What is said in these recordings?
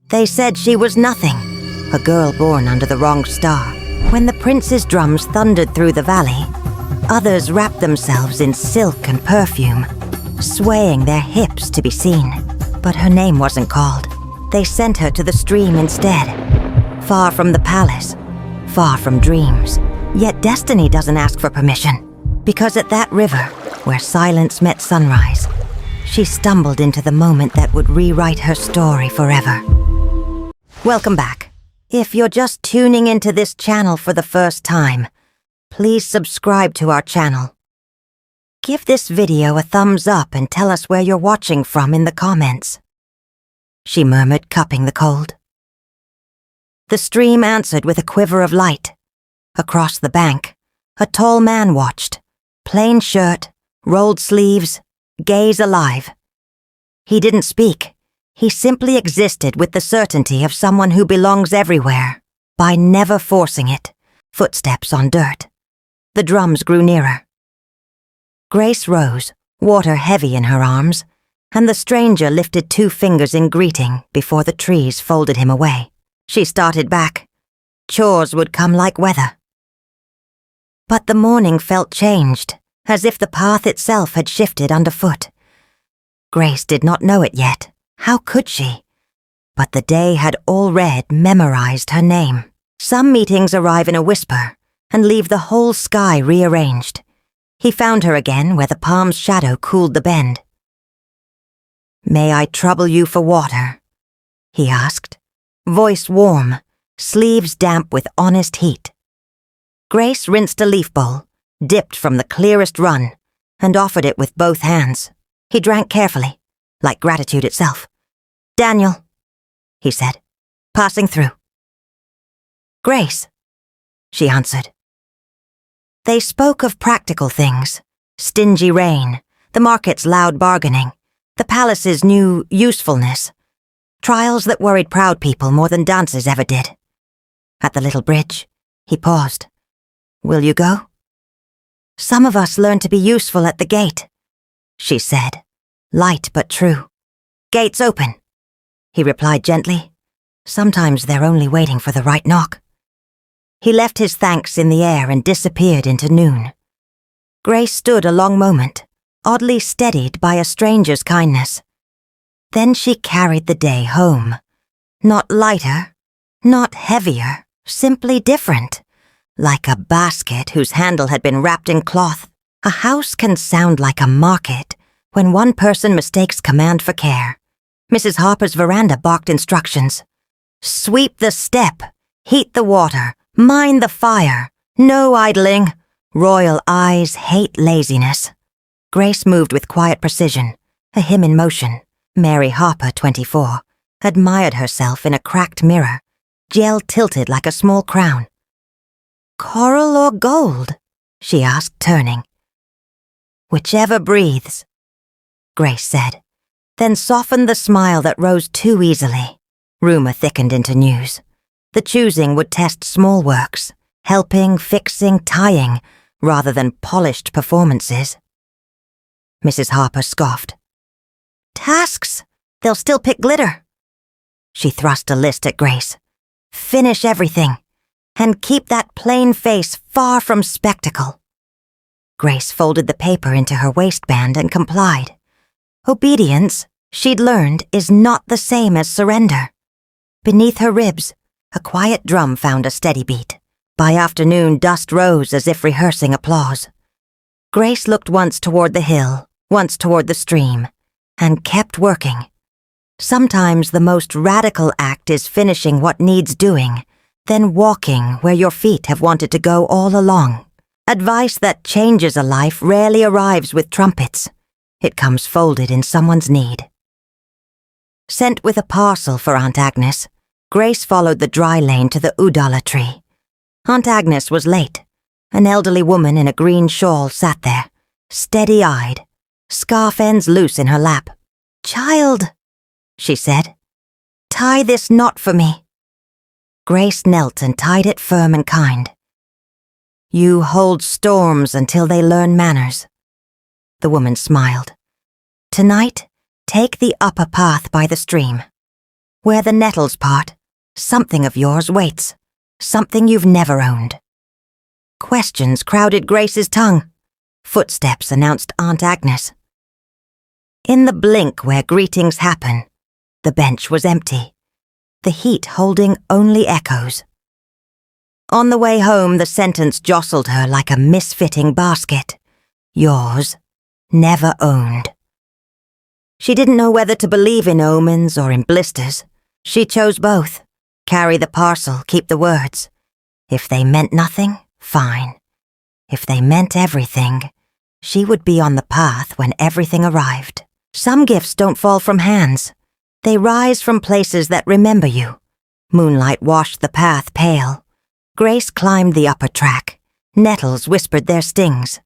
They said she was nothing, a girl born under the wrong star. When the prince's drums thundered through the valley, others wrapped themselves in silk and perfume, swaying their hips to be seen. But her name wasn't called. They sent her to the stream instead, far from the palace, far from dreams. Yet destiny doesn't ask for permission, because at that river, where silence met sunrise, she stumbled into the moment that would rewrite her story forever. Welcome back. If you're just tuning into this channel for the first time, please subscribe to our channel. Give this video a thumbs up and tell us where you're watching from in the comments, she murmured, cupping the cold. The stream answered with a quiver of light. Across the bank, a tall man watched, plain shirt, rolled sleeves, gaze alive. He didn't speak. He simply existed with the certainty of someone who belongs everywhere, by never forcing it. Footsteps on dirt. The drums grew nearer. Grace rose, water heavy in her arms, and the stranger lifted 2 fingers in greeting before the trees folded him away. She started back. Chores would come like weather. But the morning felt changed, as if the path itself had shifted underfoot. Grace did not know it yet. How could she? But the day had already memorized her name. Some meetings arrive in a whisper and leave the whole sky rearranged. He found her again where the palm's shadow cooled the bend. "May I trouble you for water?" he asked, voice warm, sleeves damp with honest heat. Grace rinsed a leaf bowl, dipped from the clearest run, and offered it with both hands. He drank carefully, like gratitude itself. "Daniel," he said, passing through. "Grace," she answered. They spoke of practical things, stingy rain, the market's loud bargaining, the palace's new usefulness, trials that worried proud people more than dances ever did. At the little bridge, he paused. "Will you go?" "Some of us learn to be useful at the gate," she said, light but true. "Gates open," he replied gently. "Sometimes they're only waiting for the right knock." He left his thanks in the air and disappeared into noon. Grace stood a long moment, oddly steadied by a stranger's kindness. Then she carried the day home. Not lighter, not heavier, simply different. Like a basket whose handle had been wrapped in cloth. A house can sound like a market when one person mistakes command for care. Mrs. Harper's veranda barked instructions. "Sweep the step, heat the water, mind the fire, no idling. Royal eyes hate laziness." Grace moved with quiet precision, a hymn in motion. Mary Harper, 24, admired herself in a cracked mirror, gel tilted like a small crown. "Coral or gold?" she asked, turning. "Whichever breathes," Grace said, then softened the smile that rose too easily. Rumor thickened into news. The choosing would test small works, helping, fixing, tying, rather than polished performances. Mrs. Harper scoffed. "Tasks? They'll still pick glitter." She thrust a list at Grace. "Finish everything, and keep that plain face far from spectacle." Grace folded the paper into her waistband and complied. Obedience, she'd learned, is not the same as surrender. Beneath her ribs, a quiet drum found a steady beat. By afternoon, dust rose as if rehearsing applause. Grace looked once toward the hill, once toward the stream, and kept working. Sometimes the most radical act is finishing what needs doing, then walking where your feet have wanted to go all along. Advice that changes a life rarely arrives with trumpets. It comes folded in someone's need. Sent with a parcel for Aunt Agnes, Grace followed the dry lane to the udala tree. Aunt Agnes was late. An elderly woman in a green shawl sat there, steady-eyed, scarf ends loose in her lap. "Child," she said, "tie this knot for me." Grace knelt and tied it firm and kind. "You hold storms until they learn manners." The woman smiled. "Tonight, take the upper path by the stream." Where the nettles part, something of yours waits, something you've never owned. Questions crowded Grace's tongue. Footsteps announced Aunt Agnes. In the blink where greetings happen, the bench was empty, the heat holding only echoes. On the way home, the sentence jostled her like a misfitting basket. Yours, never owned. She didn't know whether to believe in omens or in blisters. She chose both. Carry the parcel, keep the words. If they meant nothing, fine. If they meant everything, she would be on the path when everything arrived. Some gifts don't fall from hands. They rise from places that remember you. Moonlight washed the path pale. Grace climbed the upper track. Nettles whispered their stings.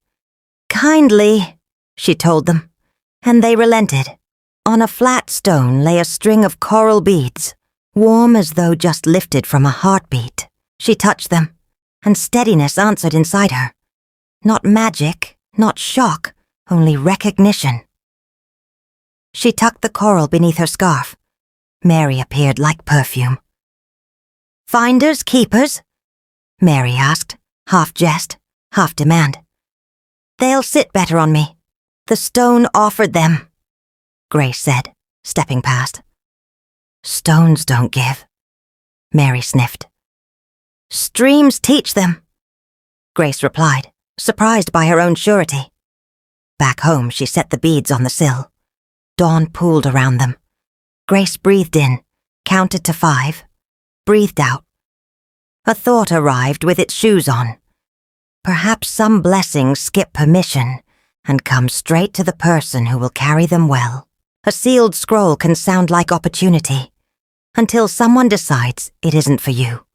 Kindly, she told them, and they relented. On a flat stone lay a string of coral beads, warm as though just lifted from a heartbeat. She touched them, and steadiness answered inside her. Not magic, not shock, only recognition. She tucked the coral beneath her scarf. Mary appeared like perfume. Finders, keepers? Mary asked, half jest, half demand. They'll sit better on me. The stone offered them, Grace said, stepping past. Stones don't give, Mary sniffed. Streams teach them, Grace replied, surprised by her own surety. Back home, she set the beads on the sill. Dawn pooled around them. Grace breathed in, counted to 5, breathed out. A thought arrived with its shoes on. Perhaps some blessings skip permission and come straight to the person who will carry them well. A sealed scroll can sound like opportunity, until someone decides it isn't for you.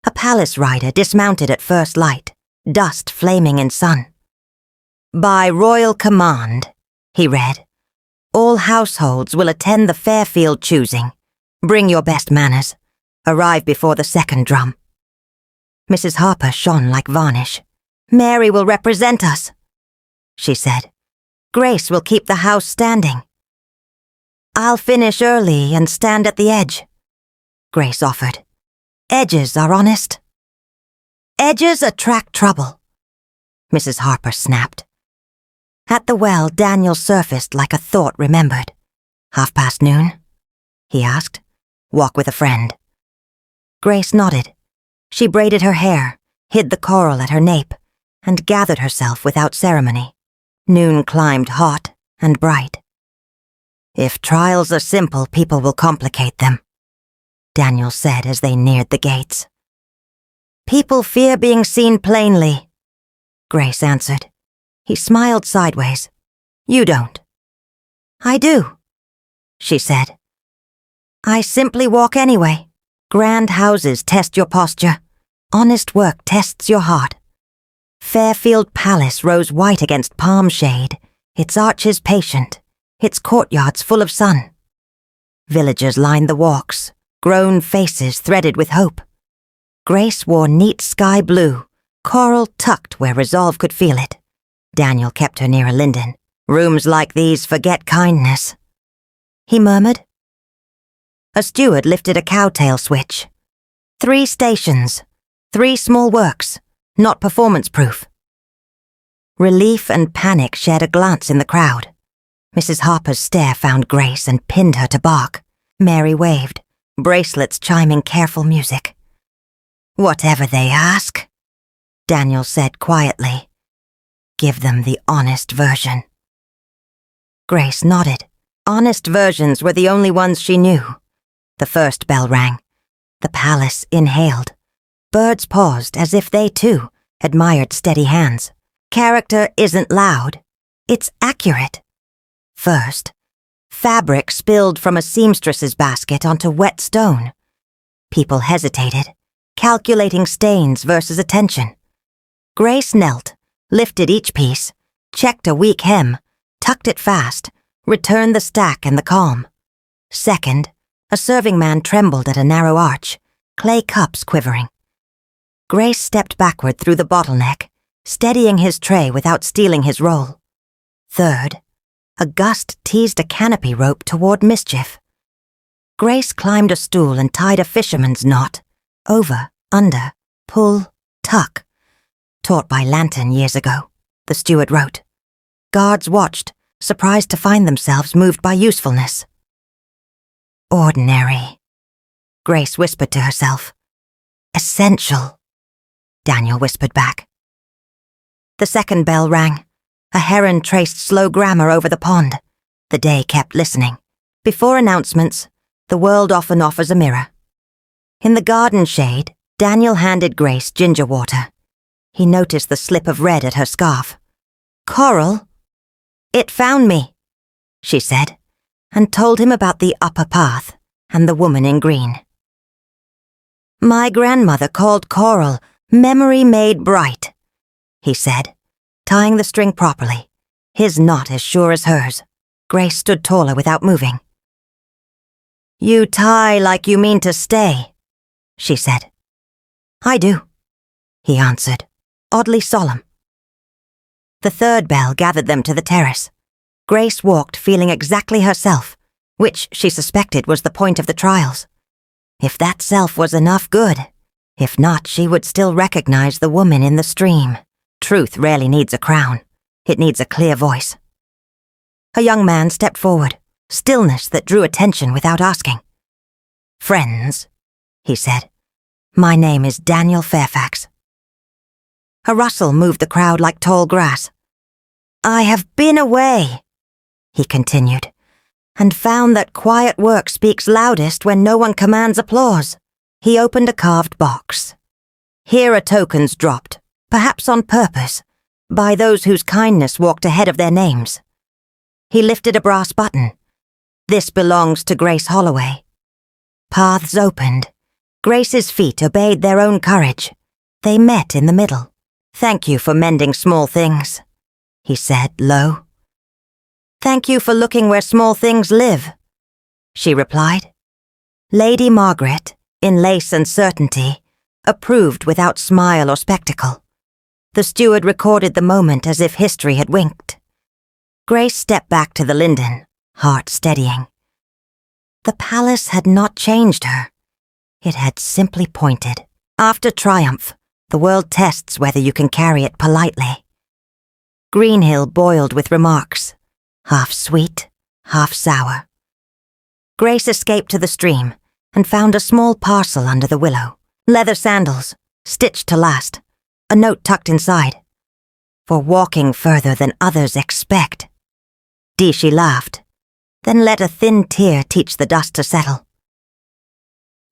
A palace rider dismounted at first light, dust flaming in sun. By royal command, he read, all households will attend the Fairfield choosing. Bring your best manners. Arrive before the second drum. Mrs. Harper shone like varnish. Mary will represent us, she said. Grace will keep the house standing. I'll finish early and stand at the edge, Grace offered. Edges are honest. Edges attract trouble, Mrs. Harper snapped. At the well, Daniel surfaced like a thought remembered. noon? He asked. Walk with a friend. Grace nodded. She braided her hair, hid the coral at her nape, and gathered herself without ceremony. Noon climbed hot and bright. If trials are simple, people will complicate them, Daniel said as they neared the gates. People fear being seen plainly, Grace answered. He smiled sideways. You don't. I do, she said. I simply walk anyway. Grand houses test your posture. Honest work tests your heart. Fairfield Palace rose white against palm shade, its arches patient, its courtyards full of sun. Villagers lined the walks, grown faces threaded with hope. Grace wore neat sky blue, coral tucked where resolve could feel it. Daniel kept her near a linden. Rooms like these forget kindness, he murmured. A steward lifted a cowtail switch. 3 stations, 3 small works, not performance-proof. Relief and panic shared a glance in the crowd. Mrs. Harper's stare found Grace and pinned her to bark. Mary waved, bracelets chiming careful music. Whatever they ask, Daniel said quietly. Give them the honest version. Grace nodded. Honest versions were the only ones she knew. The first bell rang. The palace inhaled. Birds paused as if they, too, admired steady hands. Character isn't loud. It's accurate. First, fabric spilled from a seamstress's basket onto wet stone. People hesitated, calculating stains versus attention. Grace knelt, lifted each piece, checked a weak hem, tucked it fast, returned the stack and the calm. Second, a serving man trembled at a narrow arch, clay cups quivering. Grace stepped backward through the bottleneck, steadying his tray without stealing his roll. Third, a gust teased a canopy rope toward mischief. Grace climbed a stool and tied a fisherman's knot. Over, under, pull, tuck. Taught by Lantern years ago, the steward wrote. Guards watched, surprised to find themselves moved by usefulness. Ordinary, Grace whispered to herself. Essential, Daniel whispered back. The second bell rang. A heron traced slow grammar over the pond. The day kept listening. Before announcements, the world often offers a mirror. In the garden shade, Daniel handed Grace ginger water. He noticed the slip of red at her scarf. Coral? It found me, she said, and told him about the upper path and the woman in green. My grandmother called coral memory made bright, he said, tying the string properly, his knot as sure as hers. Grace stood taller without moving. You tie like you mean to stay, she said. I do, he answered, oddly solemn. The third bell gathered them to the terrace. Grace walked feeling exactly herself, which she suspected was the point of the trials. If that self was enough, good. If not, she would still recognize the woman in the stream. Truth rarely needs a crown. It needs a clear voice. A young man stepped forward, stillness that drew attention without asking. Friends, he said. My name is Daniel Fairfax. A rustle moved the crowd like tall grass. I have been away, he continued, and found that quiet work speaks loudest when no one commands applause. He opened a carved box. Here are tokens dropped, perhaps on purpose, by those whose kindness walked ahead of their names. He lifted a brass button. This belongs to Grace Holloway. Paths opened. Grace's feet obeyed their own courage. They met in the middle. Thank you for mending small things, he said low. Thank you for looking where small things live, she replied. Lady Margaret, in lace and certainty, approved without smile or spectacle. The steward recorded the moment as if history had winked. Grace stepped back to the linden, heart steadying. The palace had not changed her. It had simply pointed. After triumph, the world tests whether you can carry it politely. Greenhill boiled with remarks, half sweet, half sour. Grace escaped to the stream and found a small parcel under the willow. Leather sandals, stitched to last, a note tucked inside. For walking further than others expect. She laughed, then let a thin tear teach the dust to settle.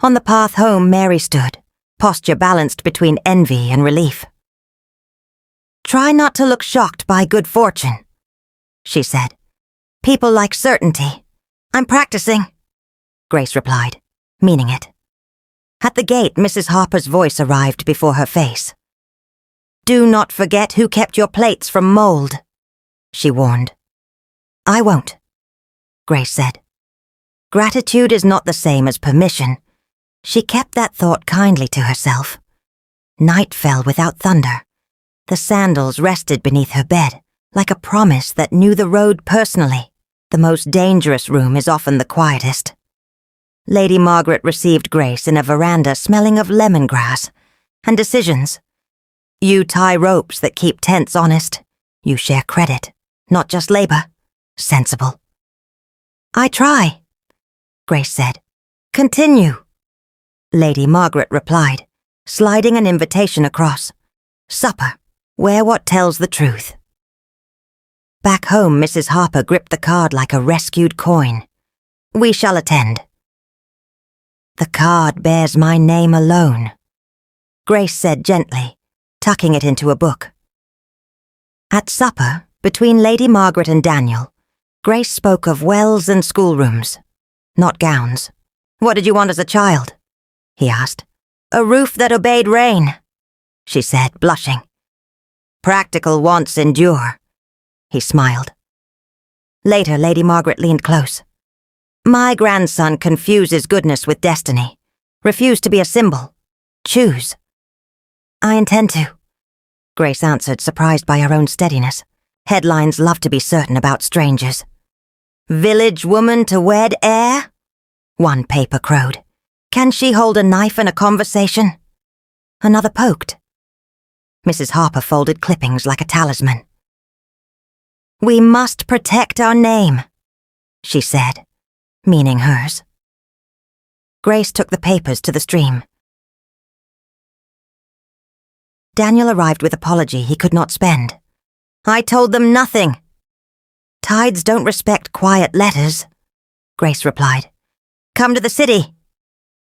On the path home, Mary stood, posture balanced between envy and relief. Try not to look shocked by good fortune, she said. People like certainty. I'm practicing, Grace replied, meaning it. At the gate, Mrs. Harper's voice arrived before her face. Do not forget who kept your plates from mold, she warned. I won't, Grace said. Gratitude is not the same as permission. She kept that thought kindly to herself. Night fell without thunder. The sandals rested beneath her bed, like a promise that knew the road personally. The most dangerous room is often the quietest. Lady Margaret received Grace in a veranda smelling of lemongrass and decisions. You tie ropes that keep tents honest. You share credit, not just labor. Sensible. I try, Grace said. Continue. Lady Margaret replied, sliding an invitation across. Supper. Wear what tells the truth. Back home, Mrs. Harper gripped the card like a rescued coin. We shall attend. The card bears my name alone, Grace said gently, tucking it into a book. At supper, between Lady Margaret and Daniel, Grace spoke of wells and schoolrooms, not gowns. What did you want as a child? He asked. A roof that obeyed rain, she said, blushing. Practical wants endure, he smiled. Later, Lady Margaret leaned close. My grandson confuses goodness with destiny. Refuse to be a symbol. Choose. I intend to, Grace answered, surprised by her own steadiness. Headlines love to be certain about strangers. Village woman to wed heir? One paper crowed. Can she hold a knife in a conversation? Another poked. Mrs. Harper folded clippings like a talisman. We must protect our name, she said, meaning hers. Grace took the papers to the stream. Daniel arrived with apology he could not spend. I told them nothing. Tides don't respect quiet letters, Grace replied. Come to the city,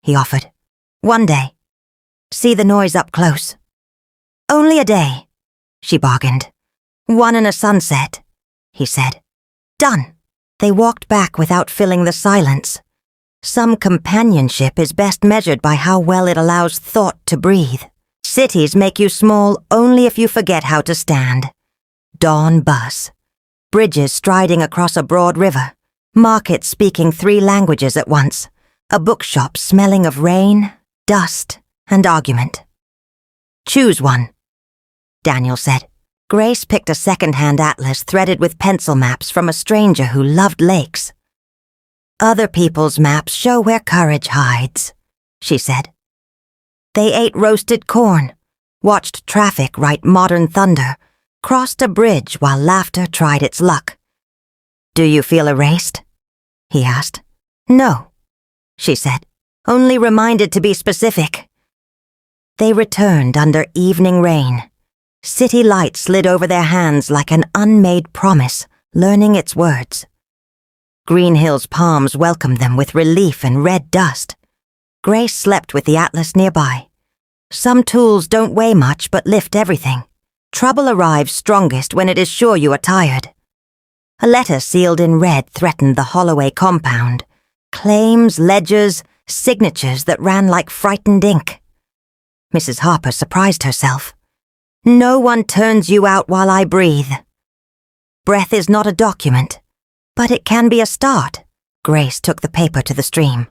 he offered. One day. See the noise up close. Only a day, she bargained. One and a sunset, he said. Done. They walked back without filling the silence. Some companionship is best measured by how well it allows thought to breathe. Cities make you small only if you forget how to stand. Dawn bus. Bridges striding across a broad river. Markets speaking 3 languages at once. A bookshop smelling of rain, dust, and argument. Choose one, Daniel said. Grace picked a second-hand atlas threaded with pencil maps from a stranger who loved lakes. Other people's maps show where courage hides, she said. They ate roasted corn, watched traffic write modern thunder, crossed a bridge while laughter tried its luck. Do you feel erased? He asked. No, she said, only reminded to be specific. They returned under evening rain. City light slid over their hands like an unmade promise, learning its words. Greenhill's palms welcomed them with relief and red dust. Grace slept with the atlas nearby. Some tools don't weigh much but lift everything. Trouble arrives strongest when it is sure you are tired. A letter sealed in red threatened the Holloway compound. Claims, ledgers, signatures that ran like frightened ink. Mrs. Harper surprised herself. No one turns you out while I breathe. Breath is not a document, but it can be a start. Grace took the paper to the stream.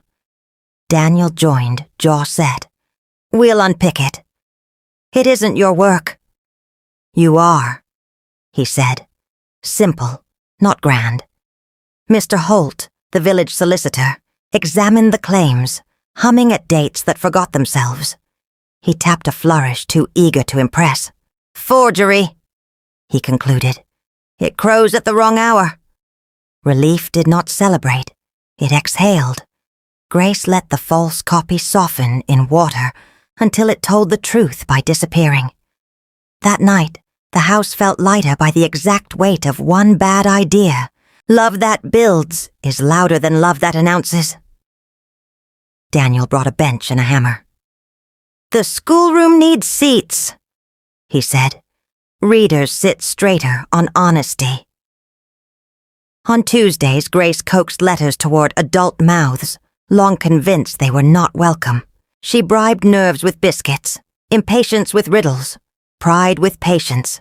Daniel joined, jaw set. We'll unpick it. It isn't your work. You are, he said. Simple, not grand. Mr. Holt, the village solicitor, examined the claims, humming at dates that forgot themselves. He tapped a flourish too eager to impress. Forgery, he concluded. It crows at the wrong hour. Relief did not celebrate. It exhaled. Grace let the false copy soften in water until it told the truth by disappearing. That night, the house felt lighter by the exact weight of one bad idea. Love that builds is louder than love that announces. Daniel brought a bench and a hammer. The schoolroom needs seats, he said. Readers sit straighter on honesty. On Tuesdays, Grace coaxed letters toward adult mouths, long convinced they were not welcome. She bribed nerves with biscuits, impatience with riddles, pride with patience.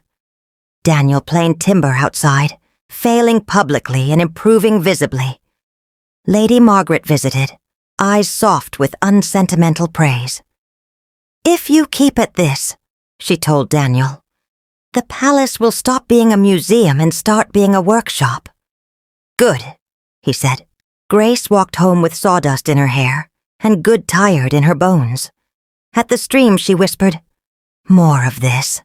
Daniel planed timber outside, failing publicly and improving visibly. Lady Margaret visited, eyes soft with unsentimental praise. If you keep at this, she told Daniel, the palace will stop being a museum and start being a workshop. Good, he said. Grace walked home with sawdust in her hair and good tired in her bones. At the stream, she whispered, more of this.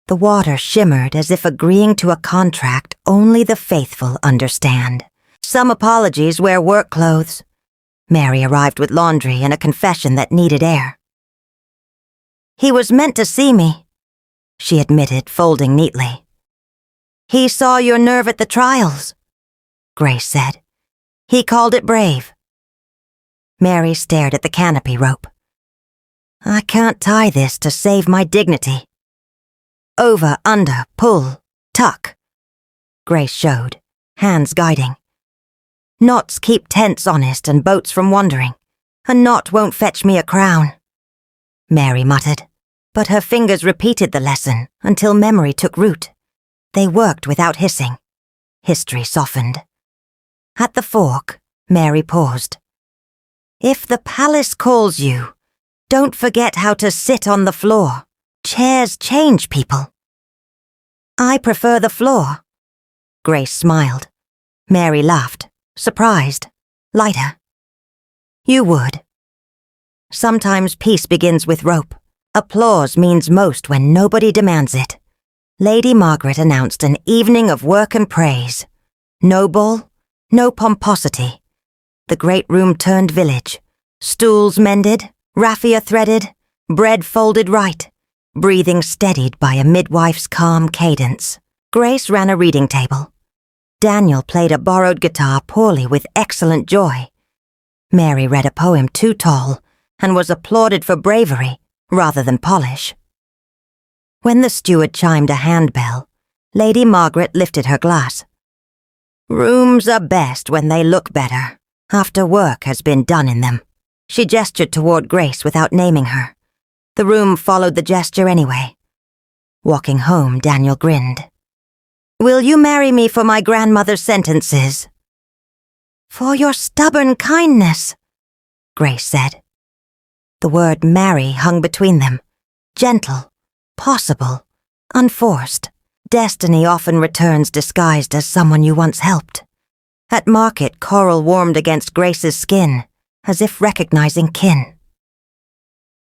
The water shimmered as if agreeing to a contract only the faithful understand. Some apologies wear work clothes. Mary arrived with laundry and a confession that needed air. He was meant to see me, she admitted, folding neatly. He saw your nerve at the trials, Grace said. He called it brave. Mary stared at the canopy rope. I can't tie this to save my dignity. Over, under, pull, tuck. Grace showed, hands guiding. Knots keep tents honest and boats from wandering. A knot won't fetch me a crown. Mary muttered, but her fingers repeated the lesson until memory took root. They worked without hissing. History softened. At the fork, Mary paused. If the palace calls you, don't forget how to sit on the floor. Chairs change people. I prefer the floor. Grace smiled. Mary laughed, surprised, lighter. You would. Sometimes peace begins with rope. Applause means most when nobody demands it. Lady Margaret announced an evening of work and praise. No ball, no pomposity. The great room turned village. Stools mended, raffia threaded, bread folded right, breathing steadied by a midwife's calm cadence. Grace ran a reading table. Daniel played a borrowed guitar poorly with excellent joy. Mary read a poem too tall and was applauded for bravery rather than polish. When the steward chimed a handbell, Lady Margaret lifted her glass. Rooms are best when they look better, after work has been done in them. She gestured toward Grace without naming her. The room followed the gesture anyway. Walking home, Daniel grinned. Will you marry me for my grandmother's sentences? For your stubborn kindness, Grace said. The word marry hung between them. Gentle, possible, unforced. Destiny often returns disguised as someone you once helped. At market, Coral warmed against Grace's skin, as if recognizing kin.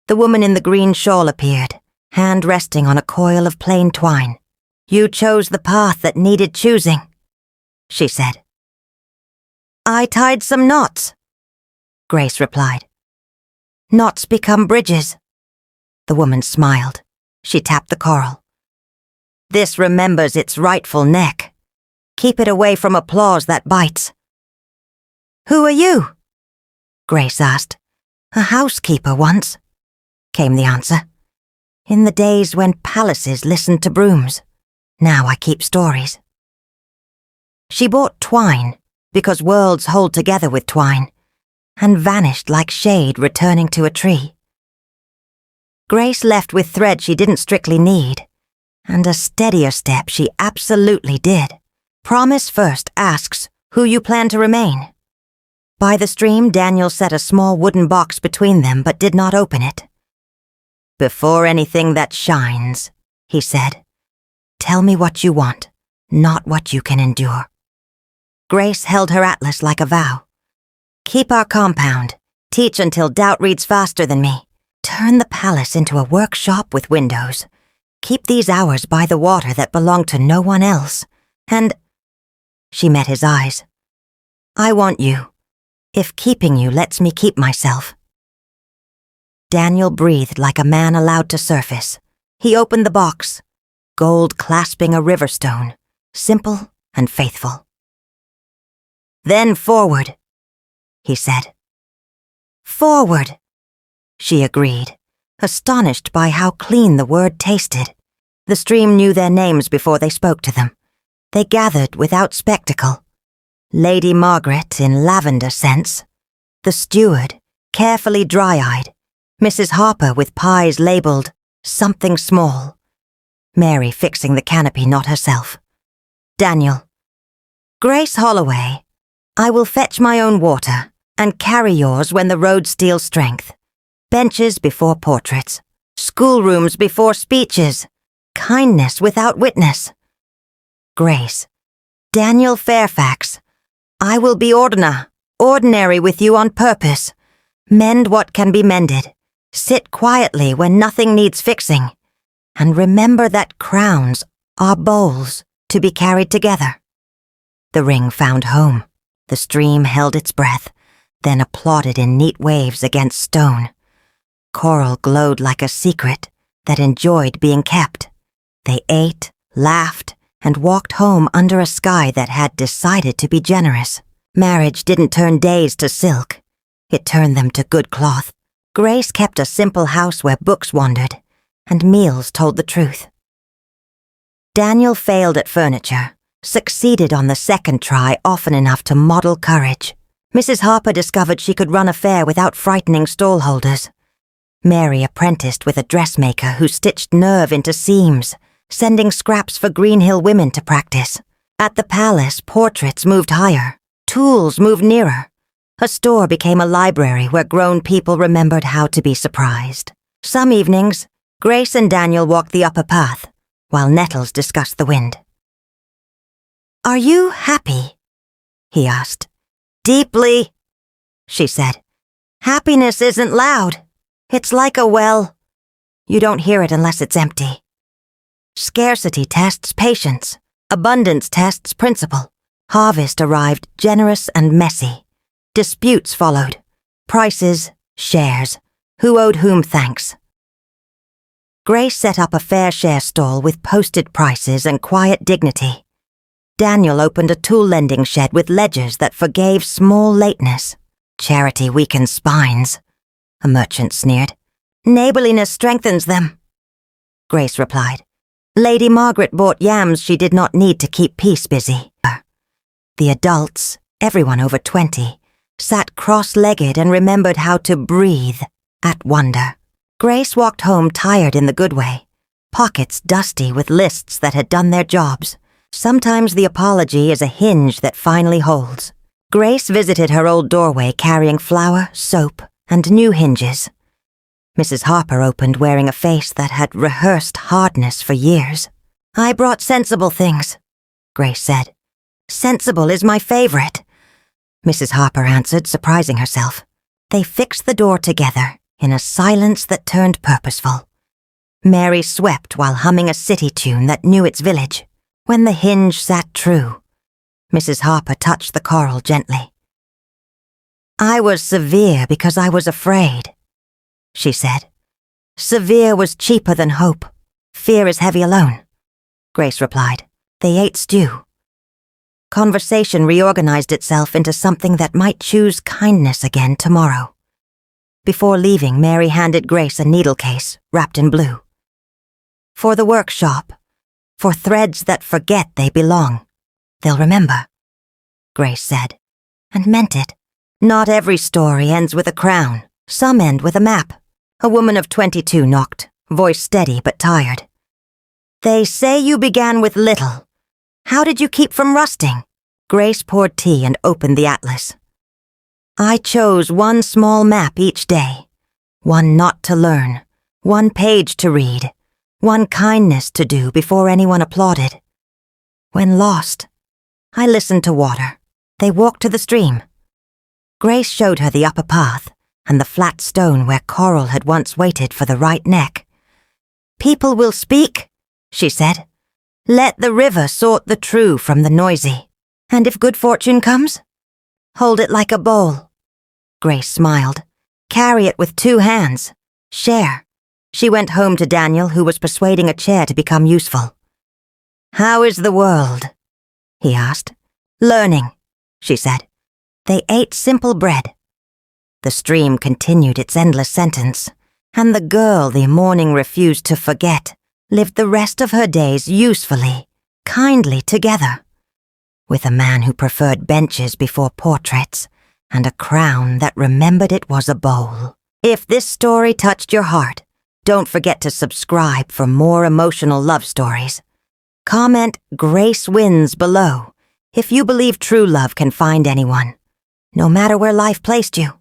The woman in the green shawl appeared, hand resting on a coil of plain twine. You chose the path that needed choosing, she said. I tied some knots, Grace replied. Knots become bridges. The woman smiled. She tapped the coral. This remembers its rightful neck. Keep it away from applause that bites. Who are you? Grace asked. A housekeeper once, came the answer. In the days when palaces listened to brooms. Now I keep stories. She bought twine, because worlds hold together with twine, and vanished like shade returning to a tree. Grace left with thread she didn't strictly need, and a steadier step she absolutely did. Promise first asks who you plan to remain. By the stream, Daniel set a small wooden box between them but did not open it. Before anything that shines, he said, tell me what you want, not what you can endure. Grace held her atlas like a vow. Keep our compound, teach until doubt reads faster than me. Turn the palace into a workshop with windows. Keep these hours by the water that belong to no one else. And she met his eyes. I want you, if keeping you lets me keep myself. Daniel breathed like a man allowed to surface. He opened the box, gold clasping a riverstone, simple and faithful. Then forward, he said. Forward, she agreed, astonished by how clean the word tasted. The stream knew their names before they spoke to them. They gathered without spectacle. Lady Margaret in lavender scents, the steward, carefully dry-eyed, Mrs. Harper with pies labeled something small, Mary fixing the canopy not herself. Daniel, Grace Holloway, I will fetch my own water and carry yours when the road steals strength. Benches before portraits, schoolrooms before speeches, kindness without witness. Grace, Daniel Fairfax, I will be ordinary with you on purpose. Mend what can be mended. Sit quietly when nothing needs fixing. And remember that crowns are bowls to be carried together. The ring found home. The stream held its breath, then applauded in neat waves against stone. Coral glowed like a secret that enjoyed being kept. They ate, laughed, and walked home under a sky that had decided to be generous. Marriage didn't turn days to silk. It turned them to good cloth. Grace kept a simple house where books wandered, and meals told the truth. Daniel failed at furniture, succeeded on the second try often enough to model courage. Mrs. Harper discovered she could run a fair without frightening stallholders. Mary apprenticed with a dressmaker who stitched nerve into seams, sending scraps for Greenhill women to practice. At the palace, portraits moved higher, tools moved nearer. A store became a library where grown people remembered how to be surprised. Some evenings, Grace and Daniel walked the upper path, while nettles discussed the wind. Are you happy? He asked. Deeply, she said. Happiness isn't loud. It's like a well. You don't hear it unless it's empty. Scarcity tests patience. Abundance tests principle. Harvest arrived generous and messy. Disputes followed. Prices, shares. Who owed whom thanks. Grace set up a fair share stall with posted prices and quiet dignity. Daniel opened a tool lending shed with ledgers that forgave small lateness. Charity weakens spines, a merchant sneered. Neighborliness strengthens them, Grace replied. Lady Margaret bought yams she did not need to keep peace busy. The adults, everyone over 20, sat cross-legged and remembered how to breathe at wonder. Grace walked home tired in the good way, pockets dusty with lists that had done their jobs. Sometimes the apology is a hinge that finally holds. Grace visited her old doorway carrying flour, soap, and new hinges. Mrs. Harper opened wearing a face that had rehearsed hardness for years. I brought sensible things, Grace said. Sensible is my favorite, Mrs. Harper answered, surprising herself. They fixed the door together in a silence that turned purposeful. Mary swept while humming a city tune that knew its village. When the hinge sat true, Mrs. Harper touched the coral gently. I was severe because I was afraid, she said. Severe was cheaper than hope. Fear is heavy alone, Grace replied. They ate stew. Conversation reorganized itself into something that might choose kindness again tomorrow. Before leaving, Mary handed Grace a needle case wrapped in blue. For the workshop, for threads that forget they belong. They'll remember, Grace said, and meant it. Not every story ends with a crown. Some end with a map. A woman of 22 knocked, voice steady but tired. They say you began with little. How did you keep from rusting? Grace poured tea and opened the atlas. I chose one small map each day. One not to learn. One page to read. One kindness to do before anyone applauded. When lost, I listened to water. They walked to the stream. Grace showed her the upper path and the flat stone where coral had once waited for the right neck. People will speak, she said. Let the river sort the true from the noisy. And if good fortune comes, hold it like a bowl. Grace smiled. Carry it with 2 hands. Share. She went home to Daniel, who was persuading a chair to become useful. How is the world? He asked. Learning, she said. They ate simple bread. The stream continued its endless sentence, and the girl the morning refused to forget lived the rest of her days usefully, kindly together, with a man who preferred benches before portraits and a crown that remembered it was a bowl. If this story touched your heart, don't forget to subscribe for more emotional love stories. Comment Grace Wins below if you believe true love can find anyone, no matter where life placed you.